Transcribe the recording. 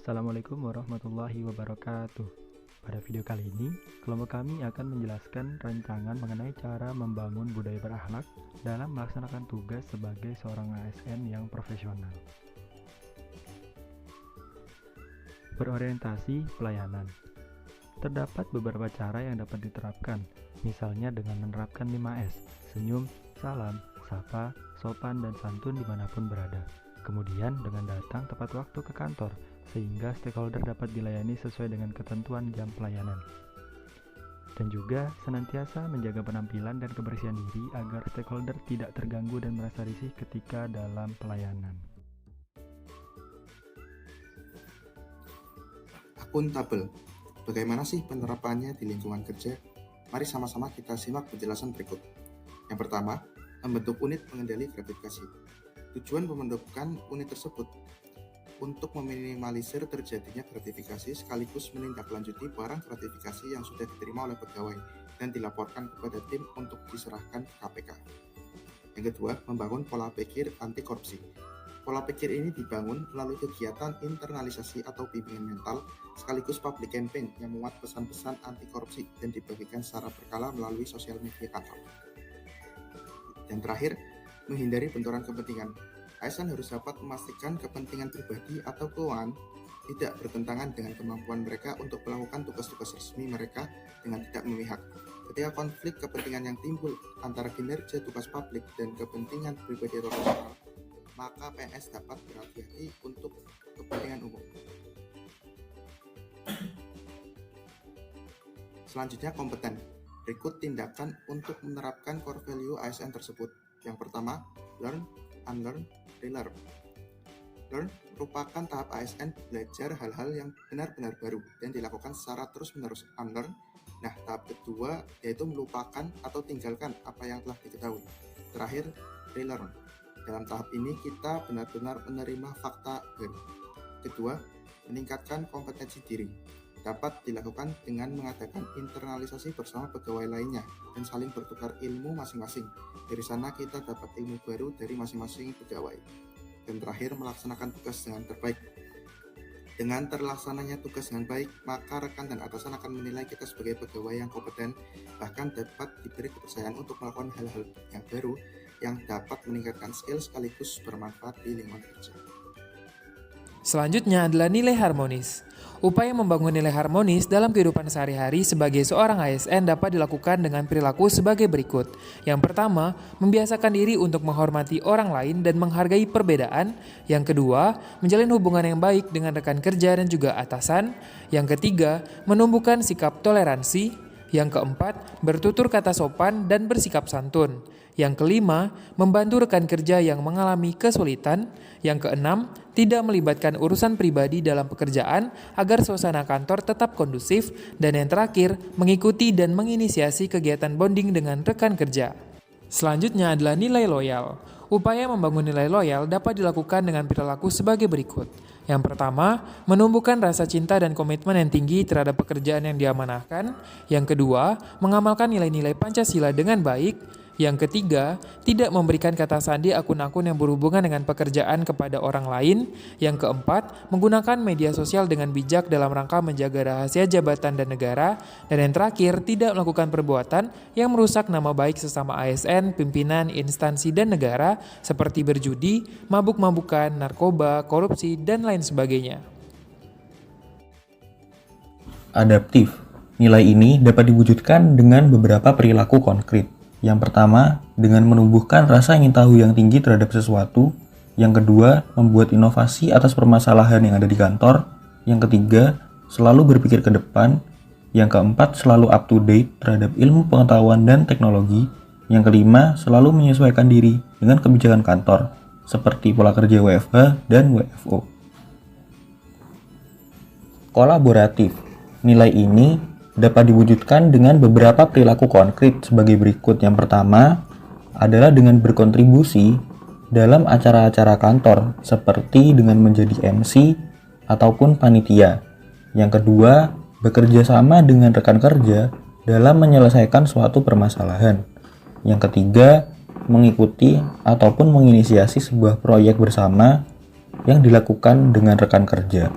Assalamualaikum warahmatullahi wabarakatuh. Pada video kali ini, kelompok kami akan menjelaskan rancangan mengenai cara membangun budaya berakhlak dalam melaksanakan tugas sebagai seorang ASN yang profesional. Berorientasi pelayanan. Terdapat beberapa cara yang dapat diterapkan, misalnya dengan menerapkan 5S, senyum, salam, sapa, sopan, dan santun dimanapun berada. Kemudian dengan datang tepat waktu ke kantor, sehingga stakeholder dapat dilayani sesuai dengan ketentuan jam pelayanan. Dan juga senantiasa menjaga penampilan dan kebersihan diri agar stakeholder tidak terganggu dan merasa risih ketika dalam pelayanan. Akuntabel. Bagaimana sih penerapannya di lingkungan kerja? Mari sama-sama kita simak penjelasan berikut. Yang pertama, membentuk unit pengendali gratifikasi. Tujuan pembentukan unit tersebut untuk meminimalisir terjadinya gratifikasi sekaligus menindaklanjuti barang gratifikasi yang sudah diterima oleh pegawai dan dilaporkan kepada tim untuk diserahkan ke KPK. Yang kedua, membangun pola pikir anti korupsi. Pola pikir ini dibangun melalui kegiatan internalisasi atau bimbingan mental sekaligus public campaign yang memuat pesan-pesan anti korupsi dan dibagikan secara berkala melalui sosial media kantor. Dan terakhir, menghindari benturan kepentingan. ASN harus dapat memastikan kepentingan pribadi atau keuangan tidak bertentangan dengan kemampuan mereka untuk melakukan tugas-tugas resmi mereka dengan tidak memihak. Ketika konflik kepentingan yang timbul antara kinerja tugas publik dan kepentingan pribadi atau personal, maka PNS dapat berhati-hati untuk kepentingan umum. Selanjutnya, kompeten. Berikut tindakan untuk menerapkan core value ASN tersebut. Yang pertama, learn, unlearn, relearn. Learn merupakan tahap ASN belajar hal-hal yang benar-benar baru dan dilakukan secara terus-menerus. Unlearn, nah tahap kedua yaitu melupakan atau tinggalkan apa yang telah diketahui. Terakhir, relearn. Dalam tahap ini kita benar-benar menerima fakta baru. Kedua, meningkatkan kompetensi diri. Dapat dilakukan dengan mengadakan internalisasi bersama pegawai lainnya dan saling bertukar ilmu masing-masing. Dari sana kita dapat ilmu baru dari masing-masing pegawai. Dan terakhir, melaksanakan tugas dengan terbaik. Dengan terlaksananya tugas dengan baik, maka rekan dan atasan akan menilai kita sebagai pegawai yang kompeten, bahkan dapat diberi kepercayaan untuk melakukan hal-hal yang baru yang dapat meningkatkan skill sekaligus bermanfaat di lingkungan kerja. Selanjutnya adalah nilai harmonis. Upaya membangun nilai harmonis dalam kehidupan sehari-hari sebagai seorang ASN dapat dilakukan dengan perilaku sebagai berikut. Yang pertama, membiasakan diri untuk menghormati orang lain dan menghargai perbedaan. Yang kedua, menjalin hubungan yang baik dengan rekan kerja dan juga atasan. Yang ketiga, menumbuhkan sikap toleransi. Yang keempat, bertutur kata sopan dan bersikap santun. Yang kelima, membantu rekan kerja yang mengalami kesulitan. Yang keenam, tidak melibatkan urusan pribadi dalam pekerjaan agar suasana kantor tetap kondusif. Dan yang terakhir, mengikuti dan menginisiasi kegiatan bonding dengan rekan kerja. Selanjutnya adalah nilai loyal. Upaya membangun nilai loyal dapat dilakukan dengan perilaku sebagai berikut. Yang pertama, menumbuhkan rasa cinta dan komitmen yang tinggi terhadap pekerjaan yang diamanahkan. Yang kedua, mengamalkan nilai-nilai Pancasila dengan baik. Yang ketiga, tidak memberikan kata sandi akun-akun yang berhubungan dengan pekerjaan kepada orang lain. Yang keempat, menggunakan media sosial dengan bijak dalam rangka menjaga rahasia jabatan dan negara. Dan yang terakhir, tidak melakukan perbuatan yang merusak nama baik sesama ASN, pimpinan, instansi, dan negara seperti berjudi, mabuk-mabukan, narkoba, korupsi, dan lain sebagainya. Adaptif. Nilai ini dapat diwujudkan dengan beberapa perilaku konkret. Yang pertama, dengan menumbuhkan rasa ingin tahu yang tinggi terhadap sesuatu. Yang kedua, membuat inovasi atas permasalahan yang ada di kantor. Yang ketiga, selalu berpikir ke depan. Yang keempat, selalu up to date terhadap ilmu pengetahuan dan teknologi. Yang kelima, selalu menyesuaikan diri dengan kebijakan kantor, seperti pola kerja WFH dan WFO. Kolaboratif. Nilai ini dapat diwujudkan dengan beberapa perilaku konkret sebagai berikut. Yang pertama adalah dengan berkontribusi dalam acara-acara kantor seperti dengan menjadi MC ataupun panitia. Yang kedua, bekerja sama dengan rekan kerja dalam menyelesaikan suatu permasalahan. Yang ketiga, mengikuti ataupun menginisiasi sebuah proyek bersama yang dilakukan dengan rekan kerja.